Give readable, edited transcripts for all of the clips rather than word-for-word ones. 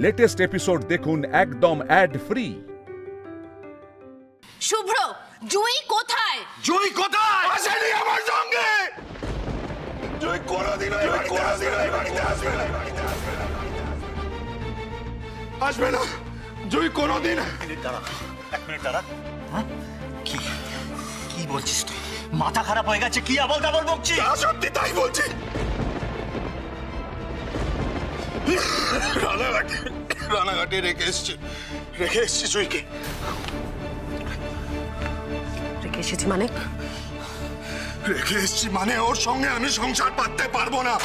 Latest episode দেখুন একদম add free. শুভ্র, জুই কোথায়? জুই কোথায়? আসেনি আমার সঙ্গে। জুই কোনোদিনও এই বাড়িতে আসবে না। আসবে না জুই কোনোদিন। এক মিনিট দাঁড়া। হ্যাঁ, কি কি বলছিস তুই? মাথা খারাপ হয়ে গেছে? কি আবল তাবল বকছিস? সত্যি তাই বলছি। রানাঘাটে রেখে এসছি জুইকে। রেখে এসেছি মানে? রেখে এসছি মানে ওর সঙ্গে আমি সংসার পাততে পারবো না।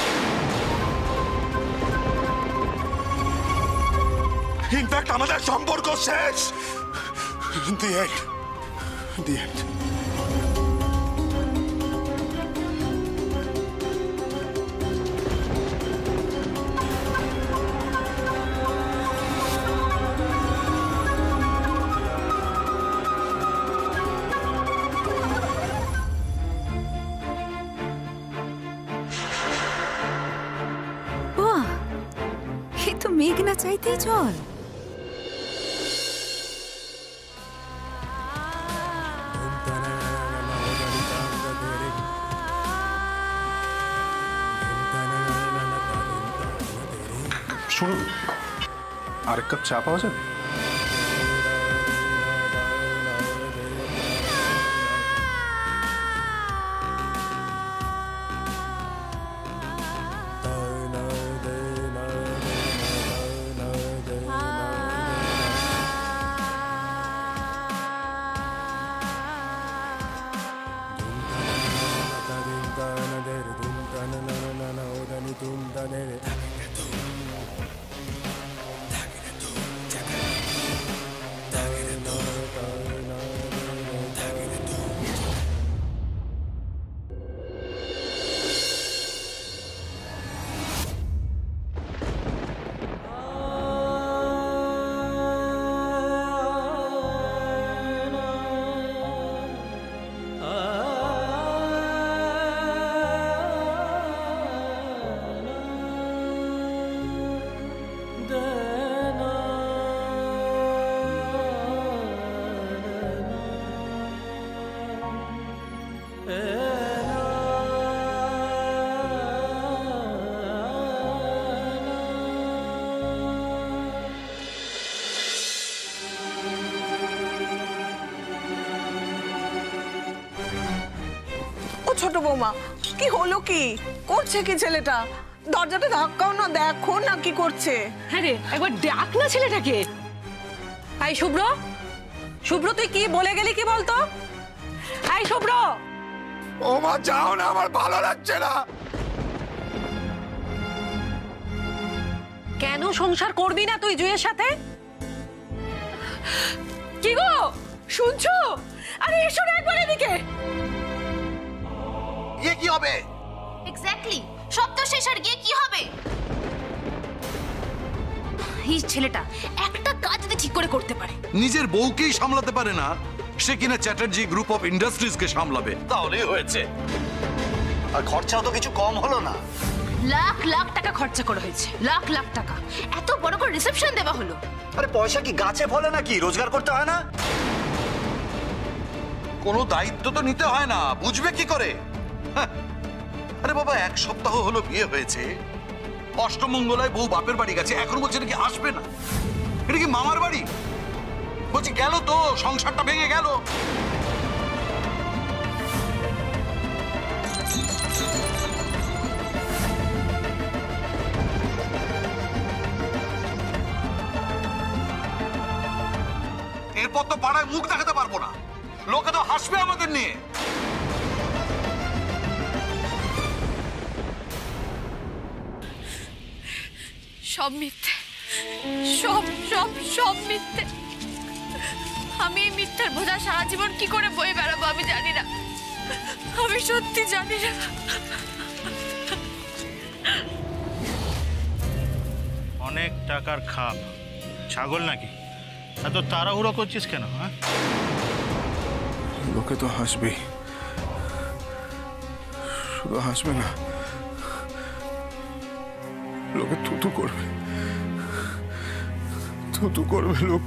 ইনফ্যাক্ট আমাদের সম্পর্ক শেষ। The end. বাহ, এ তো মেঘ না চাইতেই জল। শুনুন, আরেক কাপ চা পাওয়া যাবে? ছোট বৌমা, কি হলো? কি করছে কি ছেলেটা? দরজাটা ধাক্কাও না, দেখো না কি করছে। হ্যাঁ রে, একবার ডাক না ছেলেটাকে। এই শুভ্র, শুভ্র তুই কি বলে গেলি কি বলতো? এই শুভ্র। ও মা, যাও না, আমার ভালো লাগছে না। কেন সংসার করবি না তুই জুইয়ের সাথে? কি গো শুনছো? আরে এসো না একবার এদিকে। ইয়ে কি হবে? এক্স্যাক্টলি, সব তো শেষ, আর গিয়ে কি হবে? এই ছেলেটা একটা কাজ যদি ঠিক করে করতে পারে, নিজের বউকেই সামলাতে পারে না, সে কিনা চ্যাটার্জি গ্রুপ অফ ইন্ডাস্ট্রিজকে সামলাবে। তাহলেই হয়েছে। আর খরচাও তো কিছু কম হলো না। লাখ লাখ টাকা খরচা করা হয়েছে, লাখ লাখ টাকা। এত বড় করে রিসেপশন দেওয়া হলো। আরে পয়সা কি গাছে ফলে নাকি? রোজগার করতে হয় না? কোনো দায়িত্ব তো নিতে হয় না, বুঝবে কি করে? আরে বাবা, এক সপ্তাহ হলো বিয়ে হয়েছে, অষ্টমঙ্গলায় বউ বাপের বাড়ি গেছে, এখন বলছে নাকি আসবে না। এটা কি মামার বাড়ি? বলছি গেল তো, সংসারটা ভেঙে গেল। এরপর তো পাড়ায় মুখ দেখাতে পারবো না, লোকে তো হাসবে আমাদের নিয়ে। সব মিথ্যে, সব সব সব মিথ্যে। আমি এই মিথ্যার বোঝা সারা জীবন কি করে বয়ে বেড়াবো আমি জানি না। আমি সত্যি জানি না। অনেক টাকার খাপ, ছাগল নাকি? এত তাড়াহুড়ো করছিস কেন? হ্যাঁ, লোকে তো হাসবেই, শুধু হাসবে না, লোকে থুতু করবে। থুতু করবে লোক।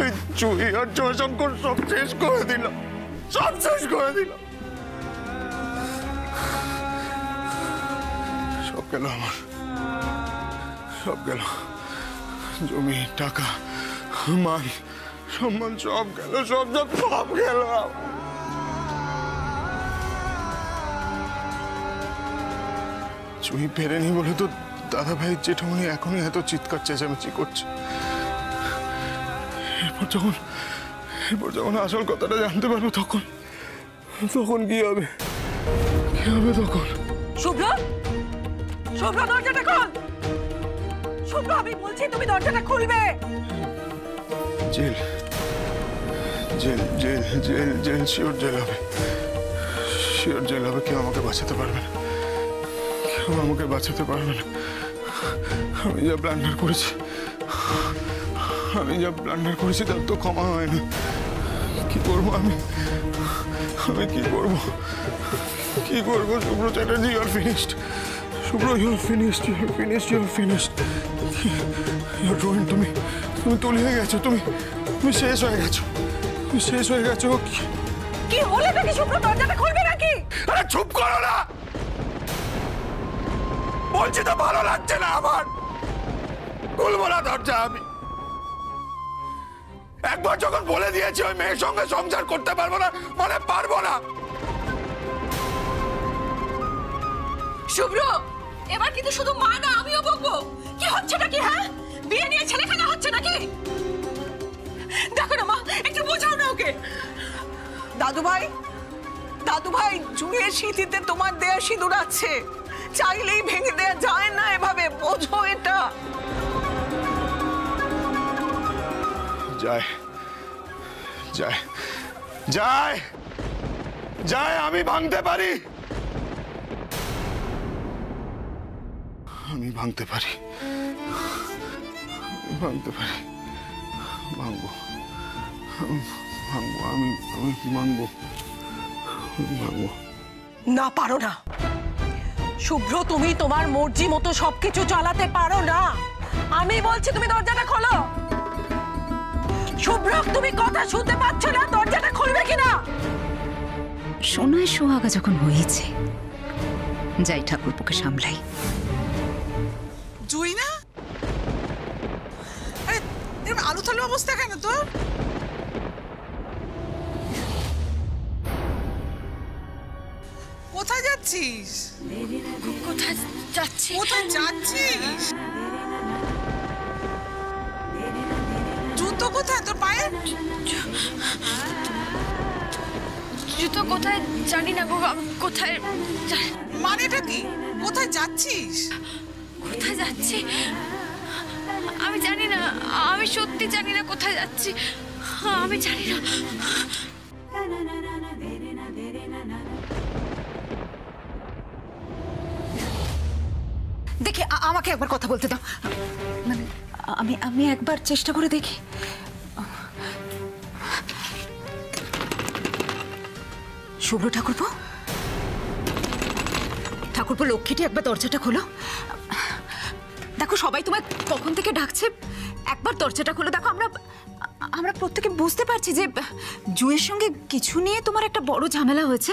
এই জুই আর জয়শঙ্কর সব শেষ করে দিলাম, সব শেষ করে দিলাম। সব গেল আমার, সব গেল। জমি, টাকা, মান সম্মান সব গেল, সব সব সব গেল। জুই ফেরেনি বলে তো দাদা ভাই জেঠামণি এখনই এত চিৎকার চেঁচামেচি করছে। এরপর যখন আসল কথাটা জানতে পারবো তখন কি হবে, কি হবে তখন? শুভ্র, শুভ্র দরজাটা খোল। শুভ্র, আমি বলছি তুমি দরজাটা খুলবে। Jail jail jail jail jail sure jail হবে, শিওর জেল হবে। কেউ আমাকে বাঁচাতে পারবে না, কেউ আমাকে বাঁচাতে পারবে না। আমি যা ব্লান্ডার করেছি তার তো ক্ষমা হয় না। কি করবো আমি কি করবো Subhra Chatterjee, you are finished. Subhra, you are finished, you are ruined. তুমি তলিয়ে গেছো, তুমি শেষ হয়ে গেছো। কি হলো নাকি? শুভ্র দরজাটা খুলবে নাকি? আরে চুপ করো না, বলছি তো ভালো লাগছে না আমার। খুলবো না দরজা আমি। একবার যখন বলে দিয়েছি ওই মেয়ের সঙ্গে সংসার করতে পারবো না, মানে পারবো না। শুভ্র, এবার কিন্তু শুধু মা না, আমিও বকবো। কি হচ্ছে নাকি? হ্যাঁ, বিয়ে নিয়ে ছেলেখানা হচ্ছে নাকি? দেখো না মা, একটু বোঝাও না ওকে। দাদু ভাই, জুয়ের স্মৃতিতে তোমার দেয়া সিঁদুর আছে, চাইলেই ভেঙে দেয়া যায় না এভাবে, বোঝো এটা। যায় আমি ভাঙতে পারি, ভাঙবো না, পারো না শুভ্র, তুমি তোমার মর্জি মতো সবকিছু চালাতে পারো না। আমি বলছি তুমি দরজাটা খোলো। শুভ্র, তুমি কথা শুনতে পাচ্ছ না? দরজাটা খুলবে কিনা? সোনায় সোহাগা যখন হয়েছে, যাই ঠাকুরপোকে সামলাই। জুই না? আরে এরকম আলু থালু অবস্থা কেন তোর? কোথায় যাচ্ছিস? কোথায় যাচ্ছিস? জুতো কোথায় তোর পায়ে? জুতো কোথায় জানি না গো, কোথায় মানেটা কি? কোথায় যাচ্ছিস? কোথায় যাচ্ছি আমি জানি না, আমি সত্যি জানি না কোথায় যাচ্ছি, আমি জানি না। দেখি, আমাকে একবার কথা বলতে দাও। মানে আমি একবার চেষ্টা করে দেখি। শুভ্র ঠাকুরপো, লক্ষ্মীটি একবার দরজাটা খোলো। দেখো, সবাই তোমায় কখন থেকে ডাকছে, একবার দরজাটা খোলো। দেখো, আমরা প্রত্যেকে বুঝতে পারছি যে জুয়ের সঙ্গে কিছু নিয়ে তোমার একটা বড় ঝামেলা হয়েছে।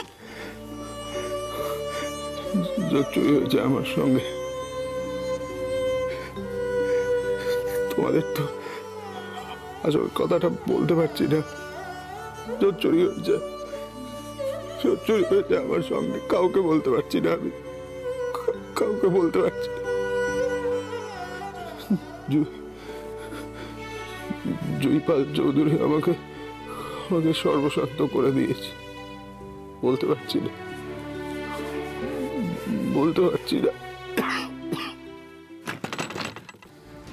আমার সঙ্গে তোমাদের তো আসল কথাটা বলতে পারছি না। চুরি হয়েছে আমার সঙ্গে, কাউকে বলতে পারছি না, আমি কাউকে বলতে পারছি না। জুইপাল চৌধুরী আমাকে সর্বশান্ত করে দিয়েছে। বলতে পারছি না।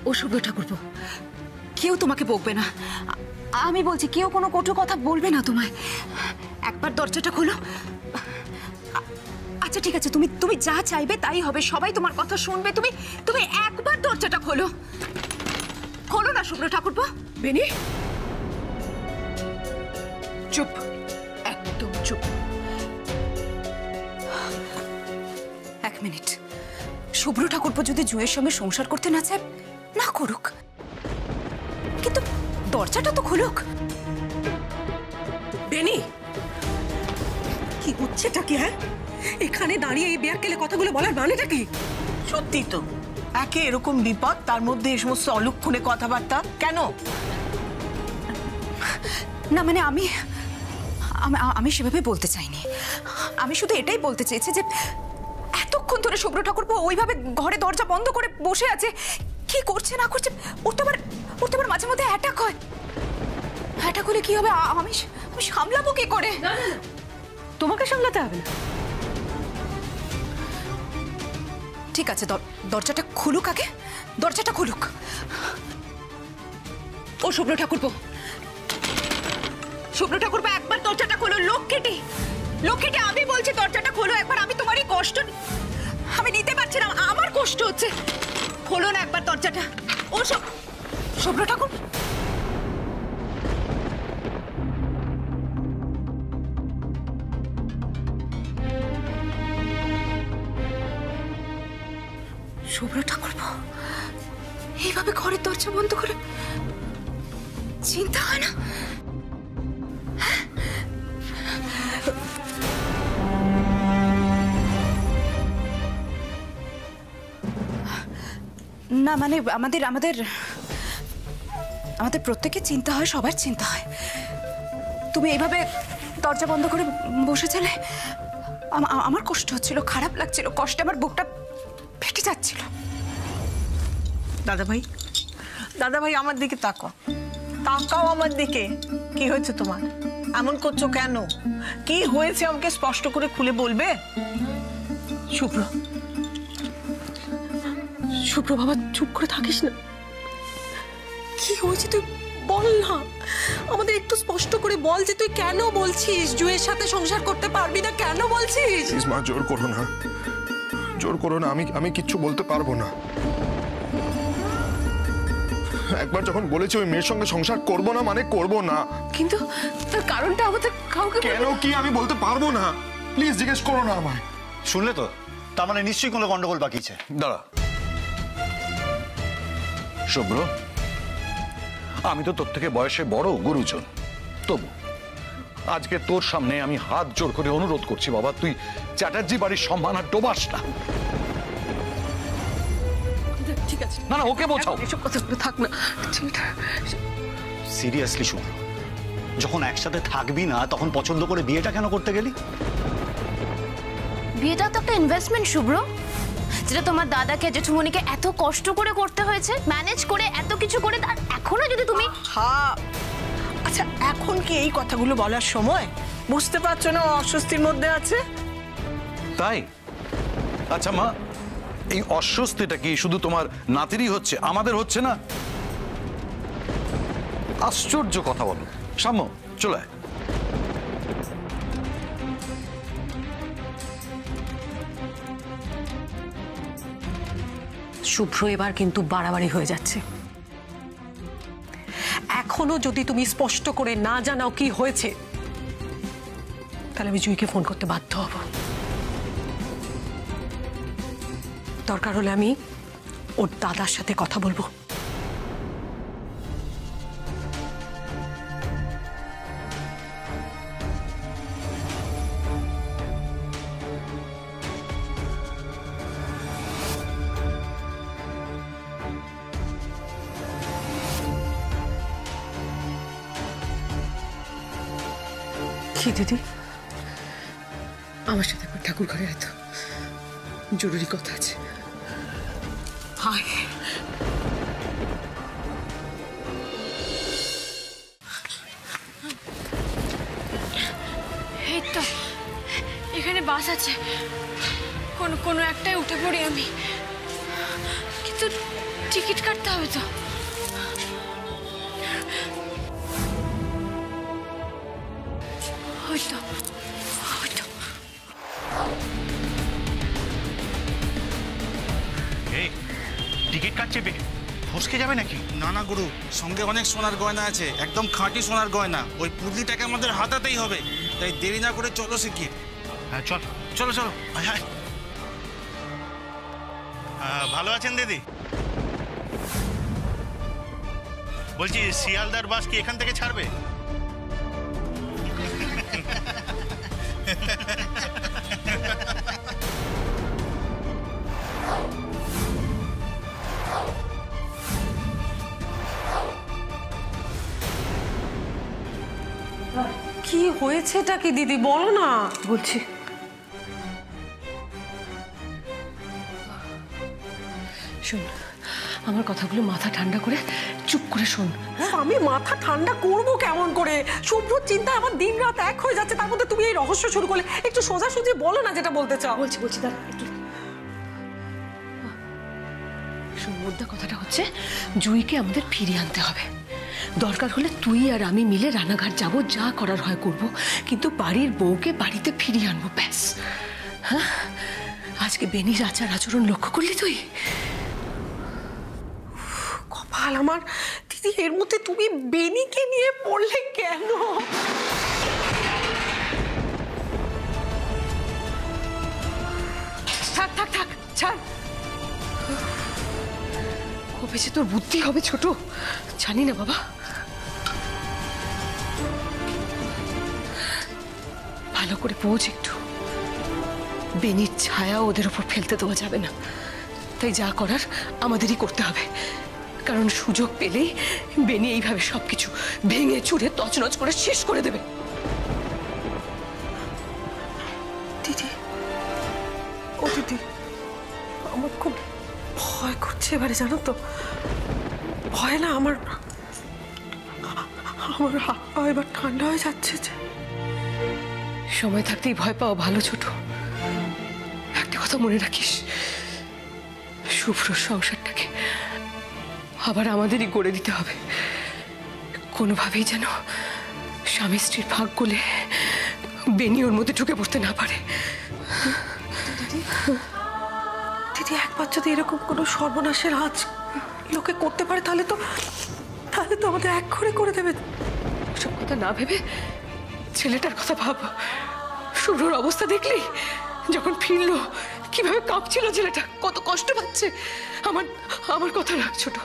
ও শুভ্র ঠাকুরপো, কেউ তোমাকে বকবে না। আমি বলছি, কেউ কোনো কটু কথা বলবে না তোমায়। একবার দরজাটা খোলো। আচ্ছা ঠিক আছে, তুমি যা চাইবে তাই হবে, সবাই তোমার কথা শুনবে। তুমি একবার দরজাটা খোলো না শুভ্র ঠাকুরপো। বেনি, চুপ, একদম চুপ। 1 মিনিট। শুভ্র ঠাকুরপো যদি জুয়ের সঙ্গে সংসার করতে না চায়, না করুক, কিন্তু দরজাটা তো খুলুক। বেনি, কি হচ্ছেটা কি? হ্যাঁ, এখানে দাঁড়িয়ে এই বেয়াক্কেলে কথাগুলো বলার মানেটা কি? সত্যি তো, একে এরকম বিপদ, তার মধ্যে এই সমস্ত অলক্ষণে কথাবার্তা কেন? না মানে আমি আমি সেভাবে বলতে চাইনি। আমি শুধু এটাই বলতে চেয়েছি যে এতক্ষণ ধরে শুভ্র ঠাকুরপো ওইভাবে ঘরে দরজা বন্ধ করে বসে আছে, কি করছে না করছে, ওর তো আবার মাঝে মধ্যে অ্যাটাক হয়। অ্যাটাক হলে কি হবে? আমি সামলাবো কি করে? তোমাকে সামলাতে হবে না। ঠিক আছে, দরজাটা খুলুক, আগে দরজাটা খুলুক। ও শুভ্র ঠাকুরপো, শুভ্র ঠাকুরপো, একবার দরজাটা খোলো। লক্ষ্মীটি, আমি বলছি দরজাটা খোলো একবার। আমি তোমারই কষ্ট আমি নিতে পারছি না, আমার কষ্ট হচ্ছে। খোলো না একবার দরজাটা। ও শুভ্র ঠাকুর, শুভ্র ঠাকুরপো এইভাবে ঘরের দরজা বন্ধ করে চিন্তা হয় না? না মানে আমাদের প্রত্যেকের চিন্তা হয়, সবার চিন্তা হয়। তুমি এইভাবে দরজা বন্ধ করে বসেছিলে, আমার কষ্ট হচ্ছিল, খারাপ লাগছিল, কষ্টে আমার বুকটা ফেটে যাচ্ছিল। দাদা ভাই আমার দিকে তাকাও আমার দিকে। কি হয়েছে তোমার? এমন করছো কেন? কি হয়েছে আমাকে স্পষ্ট করে খুলে বলবে? শুভ্র বাবা, চুপ করে থাকিস না। কি হয়েছে তুই বল না, আমাদের একটু স্পষ্ট করে বল যে তুই কেন বলছিস জুয়ের সাথে সংসার করতে পারবি না, কেন বলছিস? প্লিজ মা, জোর করো না, আমি কিচ্ছু বলতে পারবো না। একবার যখন বলেছি ওই মেয়ের সঙ্গে সংসার করবো না মানে করবো না। কিন্তু তার কারণটা আমাদের কাউকে কেন কি আমি বলতে পারবো না। প্লিজ জিজ্ঞেস করো না আমায়। শুনলে তো, তার মানে নিশ্চয়ই কোনো গন্ডগোল বাকি আছে। দাঁড়া শুভ্র, আমি তো তোর থেকে বয়সে বড়, গুরুজন, তবু আজকে তোর সামনে আমি হাত জোর করে অনুরোধ করছি বাবা, তুই চ্যাটার্জি বাড়ির সম্মান আর ডোবাস না। ঠিক আছে, না ওকে বোঝাও। এসব কথা বলে থাক না। সিরিয়াসলি শুভ্র, যখন একসাথে থাকবি না তখন পছন্দ করে বিয়েটা কেন করতে গেলি? বিয়েটা তো একটা ইনভেস্টমেন্ট শুভ্র, যেটা তোমার দাদাকে জেঠুমনিকে এত কষ্ট করে করতে হয়েছে, ম্যানেজ করে এত কিছু করে, তার এখনো যদি তুমি আচ্ছা, এখন কি এই কথাগুলো বলার সময়? বুঝতে পারছো না ও অস্বস্তির মধ্যে আছে? তাই? আচ্ছা মা, এই অস্বস্তিটা কি শুধু তোমার নাতিরই হচ্ছে, আমাদের হচ্ছে না? আশ্চর্য কথা বলো। সাম্য, চলে আয়। শুভ্র, এবার কিন্তু বাড়াবাড়ি হয়ে যাচ্ছে। এখনো যদি তুমি স্পষ্ট করে না জানাও কি হয়েছে, তাহলে আমি জুইকে ফোন করতে বাধ্য হব। দরকার হলে আমি ওর দাদার সাথে কথা বলবো। কি দিদি, আমার সাথে একবার ঠাকুর ঘরে আয় তো, জরুরি কথা আছে। হায়, এই তো এখানে বাস আছে, কোনো একটাই উঠে পড়ি আমি, কিন্তু টিকিট কাটতে হবে তো। হয়তো এই টিকিট কাটছে বে, ফসকে যাবে নাকি? না না গুরু, সঙ্গে অনেক সোনার গয়না আছে, একদম খাঁটি সোনার গয়না। ওই পুঁটলিটাকে আমাদের হাতাতেই হবে, তাই দেরি না করে চলো শিগগির। হ্যাঁ চল, চলো চলো, আয় আয় ভালো আছেন দিদি? বলছি শিয়ালদার বাস কি এখান থেকে ছাড়বে? কি হয়েছেটা কি দিদি, বলো না। বলছি শোন, আমার কথাগুলো মাথা ঠান্ডা করে চুপ করে শোন। আমি মাথা ঠান্ডা করবো কেমন করে? শুভ্রর চিন্তা আমার দিন রাত এক হয়ে যাচ্ছে, তার মধ্যে তুমি এই রহস্য শুরু করলে। একটু সোজাসুজি বলো না যেটা বলতে চাও। বলছি দাঁড়া একটু। মোদ্দা কথাটা হচ্ছে, জুঁইকে আমাদের ফিরিয়ে আনতে হবে। দরকার হলে তুই আর আমি মিলে রানাঘাট যাব, যা করার হয় করব, কিন্তু বাড়ির বউকে বাড়িতে ফিরিয়ে আনবো, ব্যাস। হ্যাঁ, আজকে বেনির আচার আচরণ লক্ষ্য করলি তুই? কপাল আমার। দিদি, এর মধ্যে তুমি বেনিকে নিয়ে পড়লে কেন? থাক থাক থাক, ছাড়। কবে যে তোর বুদ্ধি হবে ছোট, জানি না বাবা। ভালো করে পৌঁছ একটু। বেনির ছায়া ওদের উপর ফেলতে দেওয়া যাবে না, তাই যা করার আমাদেরই করতে হবে। কারণ সুযোগ পেলেই বেনি এইভাবে সবকিছু ভেঙে চুরে তছনছ করে শেষ করে দেবে। দিদি, ও দিদি, আমার খুব ভয় করছে এবারে, জানো তো? ভয় না, আমার হাত পা এবার ঠান্ডা হয়ে যাচ্ছে। যে সময় থাকতেই ভয় পাওয়া ভালো ছোট। একটা কথা মনে রাখিস, শুভ্র সংসারটাকে আবার আমাদেরই গড়ে দিতে হবে। কোনোভাবেই যেন স্বামী স্ত্রীর ভাগ গলে বেনি ওর মধ্যে ঢুকে পড়তে না পারে। দিদি, একবার যদি এরকম কোনো সর্বনাশের আজ লোকে করতে পারে, তাহলে তো আমাদের এক করে দেবে। সব কথা না ভেবে ছেলেটার কথা ভাব। শুভ্রর অবস্থা দেখলি? যখন ফিরলো কিভাবে কাঁপছিল ছেলেটা, কত কষ্ট পাচ্ছে। আমার কথা রাখ ছোট,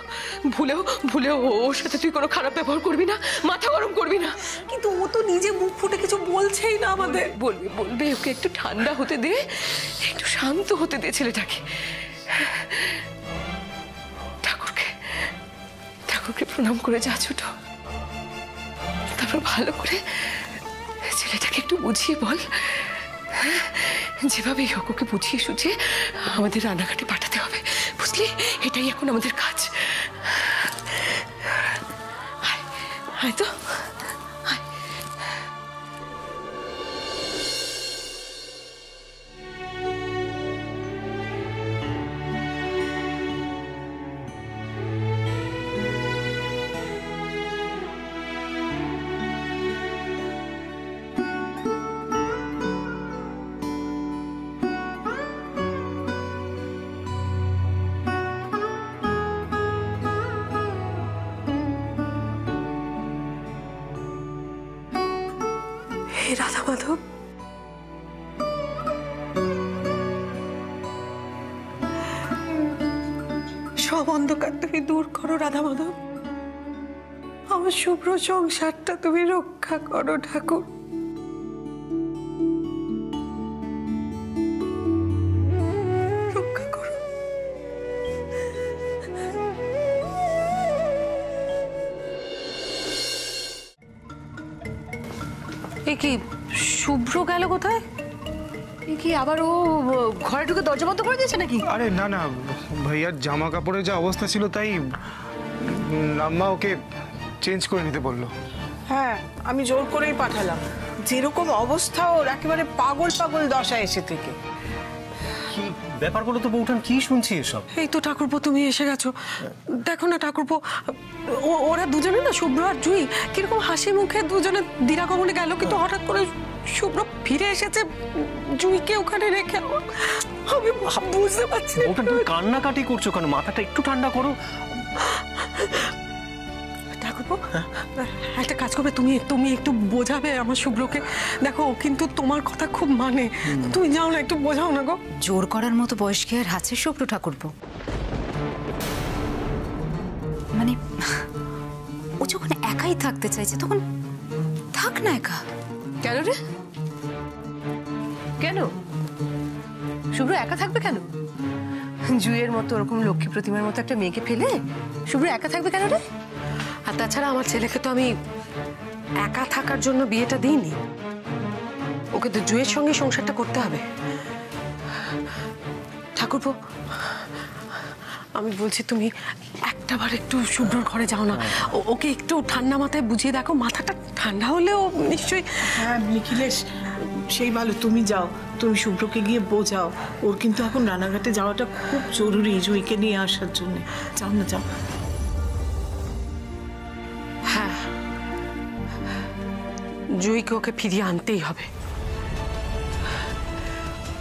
ভুলেও ওর সাথে তুই কোনো খারাপ ব্যবহার করবি না, মাথা গরম করবি না। কিন্তু ও তো নিজে মুখ ফুটে কিছু বলছেই না আমাদের। বলবে ওকে একটু ঠান্ডা হতে দে, একটু শান্ত হতে দে ছেলেটাকে। ঠাকুরকে প্রণাম করে যা ছোট, তারপর ভালো করে ছেলেটাকে একটু বুঝিয়ে বল। যেভাবেই হোক ওকে বুঝিয়ে সুঝিয়ে আমাদের রানাঘাটে পাঠাতে হবে, বুঝলি? এটাই এখন আমাদের কাজ। আয় তো, রাধা মাধব, সব অন্ধকার তুমি দূর করো রাধা মাধব। আমার শুভ্র সংসারটা তুমি রক্ষা করো ঠাকুর। রক্ষা করো। এ কি, শুভ্র গেল কোথায়? এ কি আবার ও ঘরে ঢুকে দরজা বন্ধ করে দিয়েছে নাকি? আরে না না, ভাইয়ার জামা কাপড়ের যা অবস্থা ছিল তাই আম্মা ওকে চেঞ্জ করে নিতে বললো। হ্যাঁ, আমি জোর করেই পাঠালাম। যেরকম অবস্থা ওর, একেবারে পাগল দশা এসে থেকে। কি ব্যাপার বলো তো বউঠান, কি শুনছি এসব? এই তো ঠাকুরপো, তুমি এসে গেছো। দেখো না ঠাকুরপো, ওরা দুজনে না, শুভ্র আর জুঁই, কিরকম হাসি মুখে দুজনে দিরাগমনে গেল, কিন্তু হঠাৎ করে শুভ্র ফিরে এসেছে জুঁইকে ওখানে রেখে। আমি বুঝতে পারছি না। বউঠান, তুমি কান্নাকাটি করছো কেন? মাথাটা একটু ঠান্ডা করো। ঠাকুরপো, একটা কাজ করবে, তুমি একটু বোঝাবে আমার শুভ্রকে। দেখো, কিন্তু তোমার কথা খুব মানে, তুমি যাও না, একটু বোঝাও না গো। জোর করার মতো বয়স কি আর আছে শুভ্র ঠাকুরপো? একাই থাকতে চাইছে, তখন থাক না একা। কেন রে? কেন শুভ্র একা থাকবে কেন? জুয়ের মতো ওরকম লক্ষ্মী প্রতিমার মতো একটা মেয়েকে ফেলে শুভ্র একা থাকবে কেন রে? আর তাছাড়া আমার ছেলেকে তো আমি একা থাকার জন্য বিয়েটা দিইনি, ওকে তো জুয়ের সঙ্গে সংসারটা করতে হবে। ঠাকুরপো, আমি বলছি তুমি একটাবার একটু শুভ্রর ঘরে যাও না, ওকে একটু ঠান্ডা মাথায় বুঝিয়ে দেখো, মাথাটা ঠান্ডা হলেও নিশ্চয়ই। হ্যাঁ নিখিলেশ, সেই ভালো, তুমি যাও, তুমি শুভ্রকে গিয়ে বোঝাও, ওর কিন্তু এখন রানাঘাটে যাওয়াটা খুব জরুরি জুইকে নিয়ে আসার জন্য। যাও না, যাও। হ্যাঁ, জুইকে ওকে ফিরিয়ে আনতেই হবে।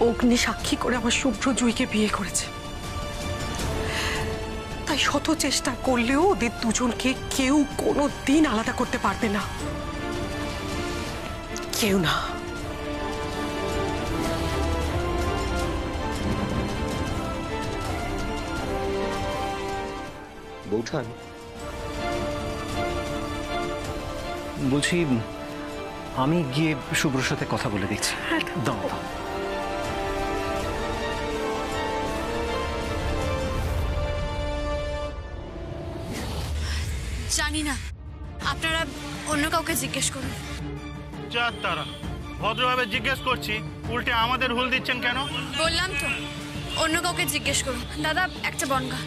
অগ্নি সাক্ষী করে আমার শুভ্র জুইকে বিয়ে করেছে, তাই শত চেষ্টা করলেও ওদের দুজনকে কেউ কোনো দিন আলাদা করতে পারবে না, কেউ না। বৌঠান, বলছি আমি গিয়ে শুভ্রর সাথে কথা বলে দেখছি। দাও দাও। জানি না, আপনারা অন্য কাউকে জিজ্ঞেস করুন। যা তারা, ভদ্রভাবে জিজ্ঞেস করছি, উল্টে আমাদের হুল দিচ্ছেন কেন? বললাম তো অন্য কাউকে জিজ্ঞেস করুন। দাদা, একটা বনগা।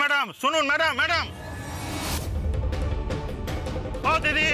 ম্যাডাম শুনুন, ম্যাডাম ম্যাডাম, ও দিদি,